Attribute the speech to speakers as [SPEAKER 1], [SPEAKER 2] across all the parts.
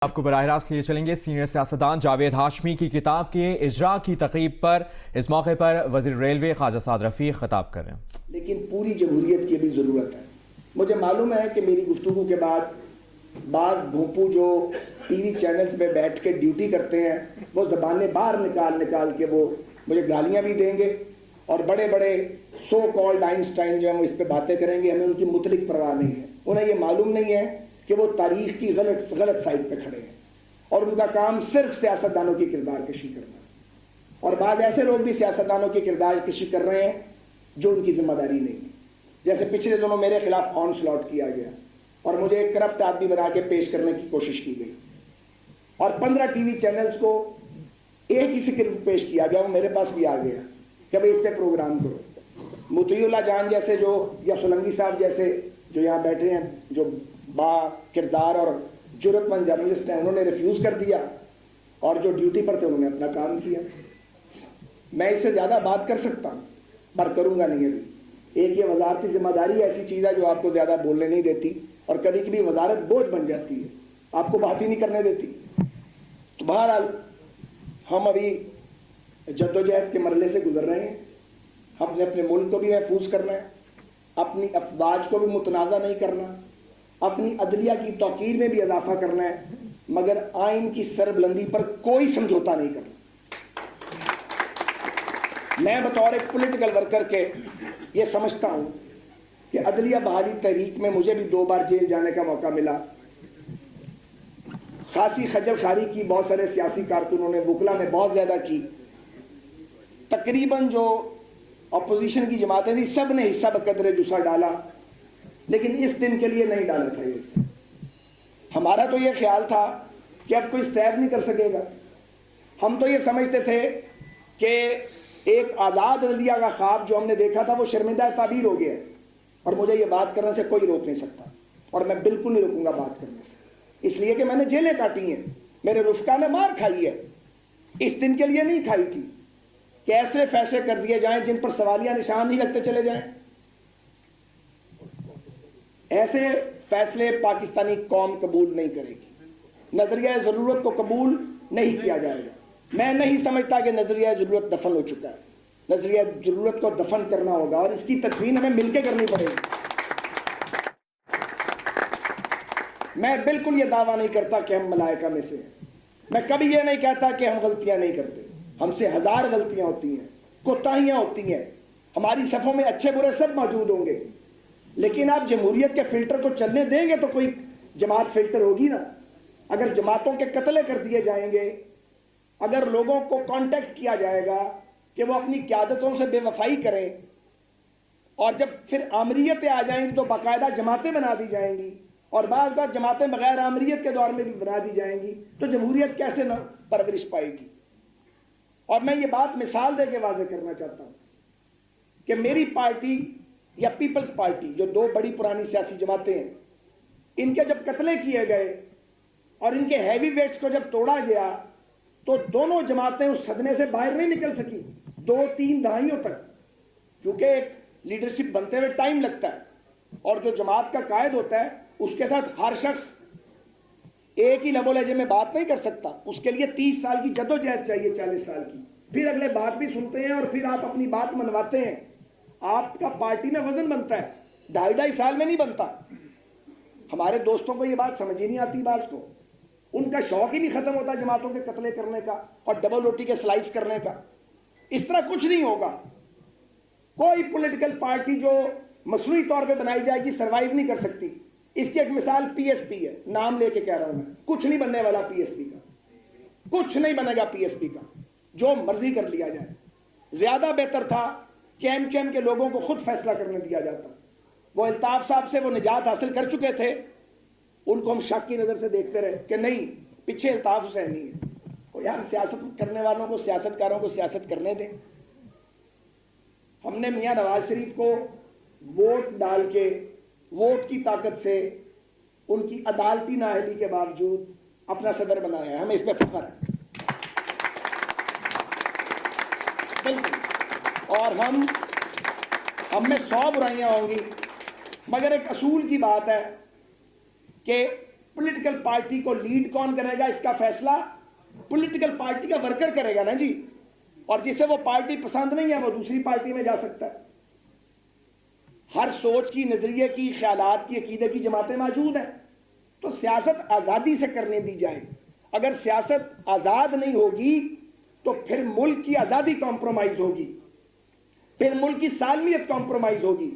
[SPEAKER 1] آپ کو براہ راست لیے چلیں گے سینئر سیاستدان جاوید ہاشمی کی کتاب کے اجراء کی تقریب پر۔ اس موقع پر وزیر ریلوے خواجہ سعد رفیق خطاب کر رہے ہیں۔
[SPEAKER 2] لیکن پوری جمہوریت کی بھی ضرورت ہے۔ مجھے معلوم ہے کہ میری گفتگو کے بعد بعض بھوپو جو ٹی وی چینلز پہ بیٹھ کے ڈیوٹی کرتے ہیں وہ زبانیں باہر نکال کے وہ مجھے گالیاں بھی دیں گے اور بڑے بڑے سو کالڈ آئنسٹائن جو ہیں وہ اس پہ باتیں کریں گے۔ ہمیں ان کی مطلق پرواہ نہیں ہے۔ انہیں یہ معلوم نہیں ہے کہ وہ تاریخ کی غلط سائڈ پہ کھڑے ہیں اور ان کا کام صرف سیاستدانوں کی کردار کشی کرنا ہے، اور بعض ایسے لوگ بھی سیاستدانوں کی کردار کشی کر رہے ہیں جو ان کی ذمہ داری نہیں ہے۔ جیسے پچھلے دنوں میرے خلاف آن سلاٹ کیا گیا اور مجھے ایک کرپٹ آدمی بنا کے پیش کرنے کی کوشش کی گئی اور 15 ٹی وی چینلز کو ایک ہی سکرپٹ پیش کیا گیا، وہ میرے پاس بھی آ گیا کہ بھائی اس پہ پروگرام کرو۔ مطیع اللہ جان جیسے جو یا سولنگی صاحب جیسے جو یہاں بیٹھے ہیں جو با کردار اور جرت مند جرنلسٹ ہیں، انہوں نے ریفیوز کر دیا اور جو ڈیوٹی پر تھے انہوں نے اپنا کام کیا۔ میں اس سے زیادہ بات کر سکتا ہوں پر کروں گا نہیں ابھی۔ ایک یہ وزارتی ذمہ داری ایسی چیز ہے جو آپ کو زیادہ بولنے نہیں دیتی اور کبھی کبھی وزارت بوجھ بن جاتی ہے، آپ کو بات ہی نہیں کرنے دیتی۔ تو بہرحال ہم ابھی جدوجہد کے مرحلے سے گزر رہے ہیں۔ ہم نے اپنے ملک کو بھی محفوظ کرنا ہے، اپنی افواج کو بھی متنازع نہیں کرنا، اپنی عدلیہ کی توقیر میں بھی اضافہ کرنا ہے، مگر آئین کی سربلندی پر کوئی سمجھوتا نہیں کرنا۔ میں بطور ایک پولیٹیکل ورکر کے یہ سمجھتا ہوں کہ عدلیہ بحالی تحریک میں مجھے بھی 2 بار جیل جانے کا موقع ملا۔ خاصی خجل خواری کی بہت سارے سیاسی کارکنوں نے، وکلا نے بہت زیادہ کی۔ تقریباً جو اپوزیشن کی جماعتیں تھیں سب نے حصہ بقدر جسا ڈالا، لیکن اس دن کے لیے نہیں ڈالا تھا یہ۔ ہمارا تو یہ خیال تھا کہ اب کوئی سٹیپ نہیں کر سکے گا۔ ہم تو یہ سمجھتے تھے کہ ایک آزاد عدلیہ کا خواب جو ہم نے دیکھا تھا وہ شرمندہ تعبیر ہو گیا ہے اور مجھے یہ بات کرنے سے کوئی روک نہیں سکتا اور میں بالکل نہیں رکوں گا بات کرنے سے، اس لیے کہ میں نے جیلیں کاٹی ہیں، میرے رفقا نے مار کھائی ہے۔ اس دن کے لیے نہیں کھائی تھی کہ ایسے فیصلے کر دیے جائیں جن پر سوالیہ نشان نہیں لگتے چلے جائیں۔ ایسے فیصلے پاکستانی قوم قبول نہیں کرے گی۔ نظریہ ضرورت کو قبول نہیں کیا جائے گا۔ میں نہیں سمجھتا کہ نظریہ ضرورت دفن ہو چکا ہے۔ نظریہ ضرورت کو دفن کرنا ہوگا اور اس کی تدفین ہمیں مل کے کرنی پڑے گی۔ میں بالکل یہ دعویٰ نہیں کرتا کہ ہم ملائکہ میں سے ہیں۔ میں کبھی یہ نہیں کہتا کہ ہم غلطیاں نہیں کرتے، ہم سے 1000 غلطیاں ہوتی ہیں، کوتاہیاں ہوتی ہیں، ہماری صفوں میں اچھے برے سب موجود ہوں گے، لیکن آپ جمہوریت کے فلٹر کو چلنے دیں گے تو کوئی جماعت فلٹر ہوگی نا۔ اگر جماعتوں کے قتل کر دیے جائیں گے، اگر لوگوں کو کانٹیکٹ کیا جائے گا کہ وہ اپنی قیادتوں سے بے وفائی کریں اور جب پھر آمریتیں آ جائیں گی تو باقاعدہ جماعتیں بنا دی جائیں گی اور بعض اوقات جماعتیں بغیر آمریت کے دور میں بھی بنا دی جائیں گی، تو جمہوریت کیسے نہ پرورش پائے گی۔ اور میں یہ بات مثال دے کے واضح کرنا چاہتا ہوں کہ میری پارٹی یا پیپلز پارٹی جو 2 بڑی پرانی سیاسی جماعتیں ہیں، ان کے جب قتلے کیے گئے اور ان کے ہیوی ویٹس کو جب توڑا گیا تو دونوں جماعتیں اس صدمے سے باہر نہیں نکل سکی 2-3 دہائیوں تک، کیونکہ ایک لیڈرشپ بنتے ہوئے ٹائم لگتا ہے اور جو جماعت کا قائد ہوتا ہے اس کے ساتھ ہر شخص ایک ہی لب و لہجے میں بات نہیں کر سکتا، اس کے لیے 30 سال کی جدوجہد چاہیے، 40 سال کی، پھر اگلے بات بھی سنتے ہیں اور پھر آپ اپنی بات منواتے ہیں۔ آپ کا پارٹی میں وزن بنتا ہے، 2.5 سال میں نہیں بنتا۔ ہمارے دوستوں کو یہ بات سمجھ ہی نہیں آتی، بعض کو ان کا شوق ہی نہیں ختم ہوتا جماعتوں کے قتلے کرنے کا اور ڈبل روٹی کے سلائس کرنے کا۔ اس طرح کچھ نہیں ہوگا۔ کوئی پولیٹیکل پارٹی جو مصنوعی طور پہ بنائی جائے گی سروائیو نہیں کر سکتی۔ اس کی ایک مثال پی ایس پی ہے، نام لے کے کہہ رہا ہوں میں، کچھ نہیں بننے والا پی ایس پی کا، کچھ نہیں بنے گا پی ایس پی کا، جو مرضی کر لیا جائے۔ زیادہ بہتر تھا کہ ایم کیو ایم کے لوگوں کو خود فیصلہ کرنے دیا جاتا۔ وہ الطاف صاحب سے وہ نجات حاصل کر چکے تھے، ان کو ہم شک کی نظر سے دیکھتے رہے کہ نہیں پیچھے الطاف حسین نہیں ہے۔ تو یار سیاست کرنے والوں کو، سیاستکاروں کو سیاست کرنے دیں۔ ہم نے میاں نواز شریف کو ووٹ ڈال کے، ووٹ کی طاقت سے، ان کی عدالتی نااہلی کے باوجود اپنا صدر بنایا ہے، ہمیں اس پہ فخر ہے بالکل۔ اور ہم میں 100 برائیاں ہوں گی، مگر ایک اصول کی بات ہے کہ پولیٹیکل پارٹی کو لیڈ کون کرے گا اس کا فیصلہ پولیٹیکل پارٹی کا ورکر کرے گا نا جی, اور جسے وہ پارٹی پسند نہیں ہے وہ دوسری پارٹی میں جا سکتا ہے. ہر سوچ کی, نظریے کی, خیالات کی, عقیدے کی جماعتیں موجود ہیں, تو سیاست آزادی سے کرنے دی جائے. اگر سیاست آزاد نہیں ہوگی تو پھر ملک کی آزادی کمپرومائز ہوگی, پھر ملک کی سالمیت کمپرومائز ہوگی,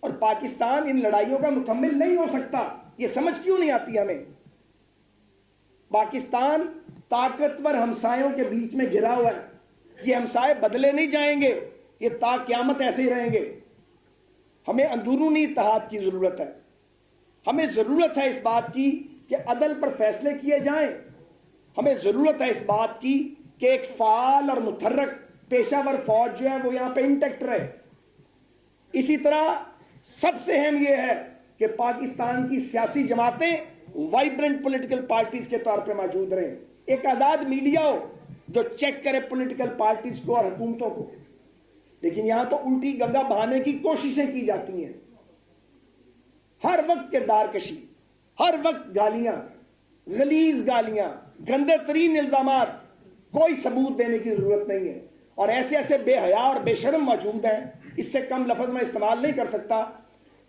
[SPEAKER 2] اور پاکستان ان لڑائیوں کا مکمل نہیں ہو سکتا. یہ سمجھ کیوں نہیں آتی ہمیں؟ پاکستان طاقتور ہمسایوں کے بیچ میں گھرا ہوا ہے. یہ ہمسائے بدلے نہیں جائیں گے, یہ تا قیامت ایسے ہی رہیں گے. ہمیں اندرونی اتحاد کی ضرورت ہے. ہمیں ضرورت ہے اس بات کی کہ عدل پر فیصلے کیے جائیں. ہمیں ضرورت ہے اس بات کی کہ ایک فعال اور متحرک پیشہ ور فوج جو ہے وہ یہاں پہ انٹیکٹ رہے. اسی طرح سب سے اہم یہ ہے کہ پاکستان کی سیاسی جماعتیں وائبرنٹ پولیٹیکل پارٹیز کے طور پہ موجود رہیں. ایک آزاد میڈیا ہو جو چیک کرے پولیٹیکل پارٹیز کو اور حکومتوں کو. لیکن یہاں تو الٹی گنگا بہانے کی کوششیں کی جاتی ہیں. ہر وقت کردار کشی, ہر وقت گالیاں, غلیظ گالیاں, گندے ترین الزامات, کوئی ثبوت دینے کی ضرورت نہیں ہے. اور ایسے ایسے بے حیا اور بے شرم موجود ہیں, اس سے کم لفظ میں استعمال نہیں کر سکتا,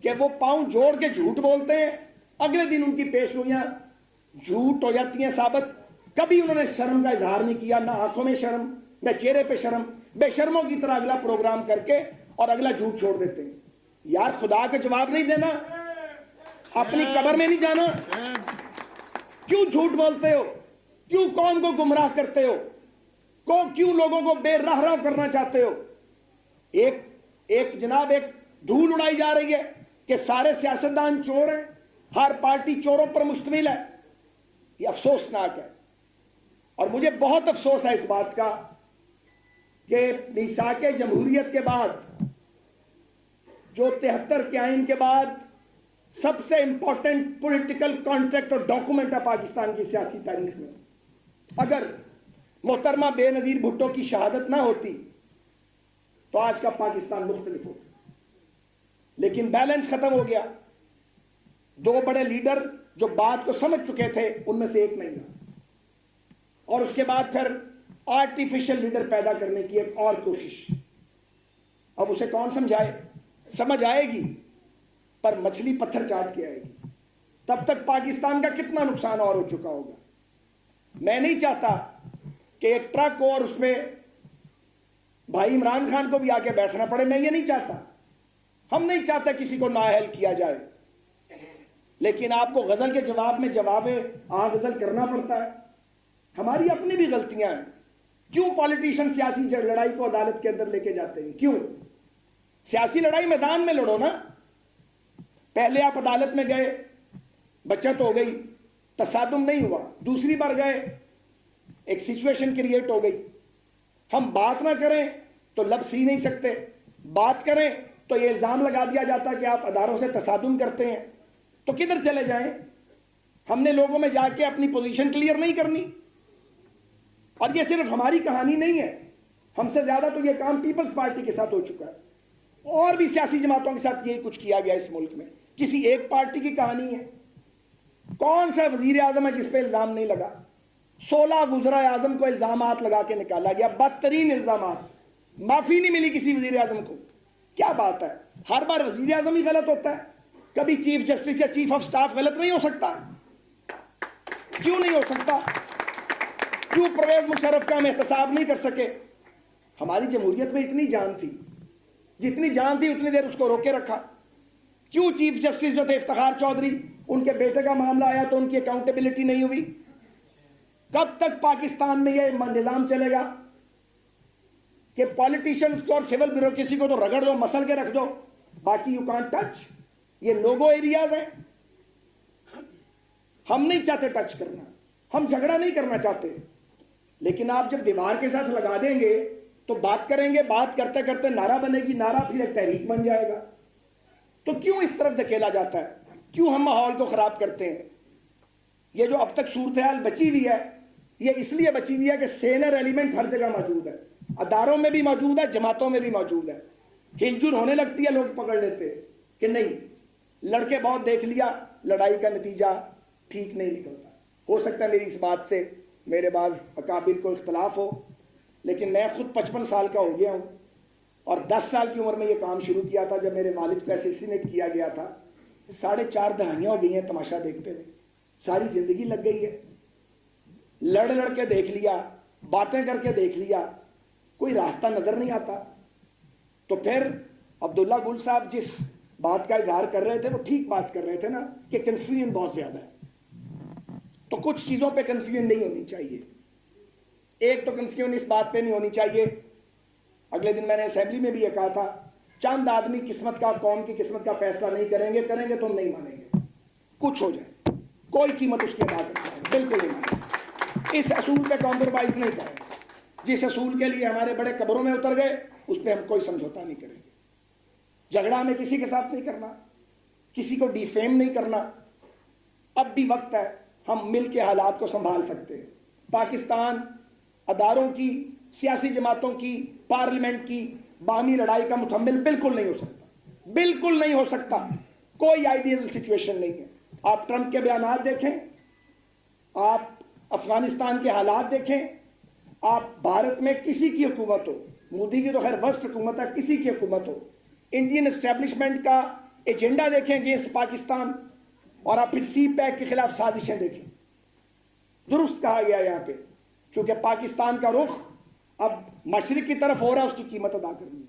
[SPEAKER 2] کہ وہ پاؤں جوڑ کے جھوٹ بولتے ہیں, اگلے دن ان کی پیش گوئیاں جھوٹ ہو جاتی ہیں ثابت. کبھی انہوں نے شرم کا اظہار نہیں کیا, نہ آنکھوں میں شرم, نہ چہرے پہ شرم. بے شرموں کی طرح اگلا پروگرام کر کے اور اگلا جھوٹ چھوڑ دیتے ہیں. یار خدا کا جواب نہیں دینا, اپنی قبر میں نہیں جانا. کیوں جھوٹ بولتے ہو؟ کیوں قوم کو گمراہ کرتے ہو؟ کیوں لوگوں کو بے راہ رو کرنا چاہتے ہو؟ ایک جناب ایک دھول اڑائی جا رہی ہے کہ سارے سیاستدان چور ہیں, ہر پارٹی چوروں پر مشتمل ہے. یہ افسوسناک ہے, اور مجھے بہت افسوس ہے اس بات کا کہ میثاق جمہوریت کے بعد, جو 73 کے آئین کے بعد سب سے امپورٹنٹ پولیٹیکل کانٹریکٹ اور ڈاکومنٹ ہے پاکستان کی سیاسی تاریخ میں, اگر محترمہ بے نظیر بھٹو کی شہادت نہ ہوتی تو آج کا پاکستان مختلف ہوتا. لیکن بیلنس ختم ہو گیا. دو بڑے لیڈر جو بات کو سمجھ چکے تھے ان میں سے ایک نہیں رہا, اور اس کے بعد پھر آرٹیفیشل لیڈر پیدا کرنے کی ایک اور کوشش. اب اسے کون سمجھائے؟ سمجھ آئے گی پر مچھلی پتھر چاٹ کے آئے گی. تب تک پاکستان کا کتنا نقصان اور ہو چکا ہوگا. میں نہیں چاہتا کہ ایک ٹرک ہو اور اس میں بھائی عمران خان کو بھی آ کے بیٹھنا پڑے. میں یہ نہیں چاہتا. ہم نہیں چاہتے کسی کو نااہل کیا جائے, لیکن آپ کو غزل کے جواب میں جواب غزل کرنا پڑتا ہے. ہماری اپنی بھی غلطیاں ہیں. کیوں پالیٹیشن سیاسی لڑائی کو عدالت کے اندر لے کے جاتے ہیں؟ کیوں؟ سیاسی لڑائی میدان میں لڑو نا. پہلے آپ عدالت میں گئے, بچت ہو گئی, تصادم نہیں ہوا. دوسری بار گئے, ایک سچویشن کریٹ ہو گئی. ہم بات نہ کریں تو لب سی نہیں سکتے, بات کریں تو یہ الزام لگا دیا جاتا کہ آپ اداروں سے تصادم کرتے ہیں. تو کدھر چلے جائیں؟ ہم نے لوگوں میں جا کے اپنی پوزیشن کلیئر نہیں کرنی. اور یہ صرف ہماری کہانی نہیں ہے, ہم سے زیادہ تو یہ کام پیپلز پارٹی کے ساتھ ہو چکا ہے, اور بھی سیاسی جماعتوں کے ساتھ یہی کچھ کیا گیا اس ملک میں. کسی ایک پارٹی کی کہانی ہے؟ کون سا وزیر اعظم ہے جس پہ الزام نہیں لگا؟ 16 وزراء اعظم کو الزامات لگا کے نکالا گیا, بدترین الزامات. معافی نہیں ملی کسی وزیر اعظم کو. کیا بات ہے؟ ہر بار وزیر اعظم ہی غلط ہوتا ہے, کبھی چیف جسٹس یا چیف آف سٹاف غلط نہیں ہو سکتا؟ کیوں نہیں ہو سکتا؟ کیوں پرویز مشرف کا ہم احتساب نہیں کر سکے؟ ہماری جمہوریت میں اتنی جان تھی, جتنی جان تھی اتنی دیر اس کو روکے رکھا. کیوں چیف جسٹس جو تھے افتخار چودھری, ان کے بیٹے کا معاملہ آیا تو ان کی اکاؤنٹیبلٹی نہیں ہوئی؟ کب تک پاکستان میں یہ نظام چلے گا کہ پالیٹیشنز کو اور سول بیوروکریسی کو تو رگڑ دو, مسل کے رکھ دو, باقی یو کانٹ ٹچ؟ یہ نوگو ایریاز ہیں. ہم نہیں چاہتے ٹچ کرنا, ہم جھگڑا نہیں کرنا چاہتے, لیکن آپ جب دیوار کے ساتھ لگا دیں گے تو بات کریں گے, بات کرتے کرتے نعرہ بنے گی, نعرہ پھر ایک تحریک بن جائے گا. تو کیوں اس طرف دھکیلا جاتا ہے؟ کیوں ہم ماحول کو خراب کرتے ہیں؟ یہ جو اب تک صورتحال بچی ہوئی ہے, یہ اس لیے بچی ہوئی ہے کہ سینئر ایلیمنٹ ہر جگہ موجود ہے, اداروں میں بھی موجود ہے, جماعتوں میں بھی موجود ہے. ہل جل ہونے لگتی ہے, لوگ پکڑ لیتے کہ نہیں, لڑکے بہت دیکھ لیا, لڑائی کا نتیجہ ٹھیک نہیں نکلتا. ہو سکتا ہے میری اس بات سے میرے بعض اکابر کو اختلاف ہو، لیکن میں خود 55 سال کا ہو گیا ہوں اور 10 سال کی عمر میں یہ کام شروع کیا تھا جب میرے والد کو اسیسینیٹ کیا گیا تھا. 4.5 دہائیاں ہو گئی ہیں تماشا دیکھتے ہوئے، ساری زندگی لگ گئی ہے. لڑ کے دیکھ لیا، باتیں کر کے دیکھ لیا، کوئی راستہ نظر نہیں آتا. تو پھر عبداللہ گل صاحب جس بات کا اظہار کر رہے تھے وہ ٹھیک بات کر رہے تھے نا کہ کنفیوژن بہت زیادہ ہے. تو کچھ چیزوں پہ کنفیوژن نہیں ہونی چاہیے. ایک تو کنفیوژن اس بات پہ نہیں ہونی چاہیے، اگلے دن میں نے اسمبلی میں بھی یہ کہا تھا، چند آدمی قسمت کا، قوم کی قسمت کا فیصلہ نہیں کریں گے تو ہم نہیں مانیں گے. کچھ ہو جائے کوئی قیمت اس کی ادا کرنا ہے، بالکل نہیں مانیں گے. اس اصول پہ کمپرومائز نہیں کریں گے. جس اصول کے لیے ہمارے بڑے قبروں میں اتر گئے اس پہ ہم کوئی سمجھوتا نہیں کریں گے. جھگڑا ہمیں کسی کے ساتھ نہیں کرنا، کسی کو ڈیفیم نہیں کرنا. اب بھی وقت ہے، ہم مل کے حالات کو سنبھال سکتے ہیں. پاکستان اداروں کی، سیاسی جماعتوں کی، پارلیمنٹ کی باہمی لڑائی کا متحمل بالکل نہیں ہو سکتا، بالکل نہیں ہو سکتا. کوئی آئیڈیل سچویشن نہیں ہے. آپ ٹرمپ کے بیانات دیکھیں، آپ افغانستان کے حالات دیکھیں، آپ بھارت میں کسی کی حکومت ہو، مودی کی تو خیر ورسٹ حکومت ہے، کسی کی حکومت ہو، انڈین اسٹیبلشمنٹ کا ایجنڈا دیکھیں اگینسٹ پاکستان، اور آپ پھر سی پیک کے خلاف سازشیں دیکھیں. درست کہا گیا یہاں پہ، چونکہ پاکستان کا رخ اب مشرق کی طرف ہو رہا ہے، اس کی قیمت ادا کرنی ہے.